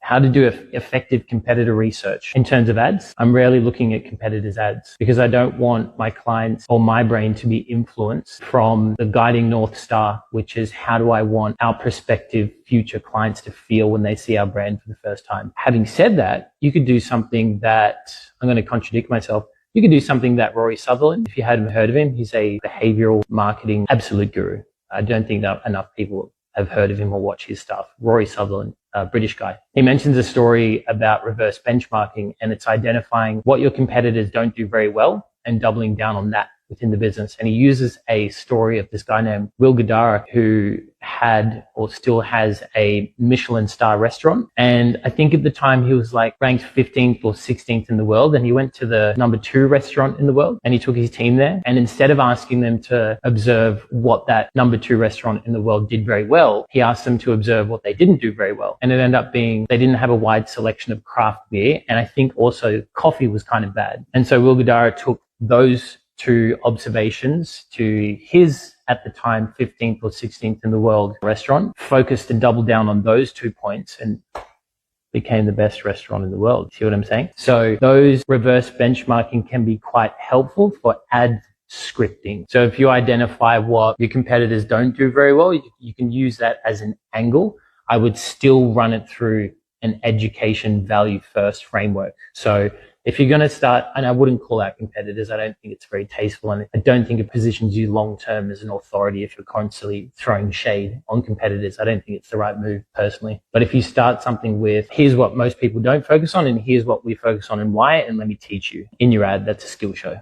how to do effective competitor research. In terms of ads, I'm rarely looking at competitors' ads because I don't want my clients or my brain to be influenced from the guiding North Star, which is how do I want our prospective future clients to feel when they see our brand for the first time. Having said that, you could do something that, I'm going to contradict myself, you could do something that Rory Sutherland, if you hadn't heard of him, he's a behavioral marketing absolute guru. I don't think that enough people have heard of him or watch his stuff. Rory Sutherland, a British guy. He mentions a story about reverse benchmarking, and it's identifying what your competitors don't do very well and doubling down on that within the business. And he uses a story of this guy named Will Guidara, who had or still has a Michelin star restaurant. And I think at the time he was like ranked 15th or 16th in the world. And he went to the number 2 restaurant in the world and he took his team there. And instead of asking them to observe what that number 2 restaurant in the world did very well, he asked them to observe what they didn't do very well. And it ended up being they didn't have a wide selection of craft beer. And I think also coffee was kind of bad. And so Will Guidara took those 2 observations to his, at the time, 15th or 16th in the world restaurant, focused and doubled down on those 2 points and became the best restaurant in the world. See what I'm saying? So those reverse benchmarking can be quite helpful for ad scripting. So if you identify what your competitors don't do very well, you can use that as an angle. I would still run it through an education value first framework. So if you're going to start, and I wouldn't call out competitors, I don't think it's very tasteful, and I don't think it positions you long term as an authority if you're constantly throwing shade on competitors. I don't think it's the right move personally. But if you start something with, here's what most people don't focus on and here's what we focus on and why, and let me teach you in your ad, that's a skill show.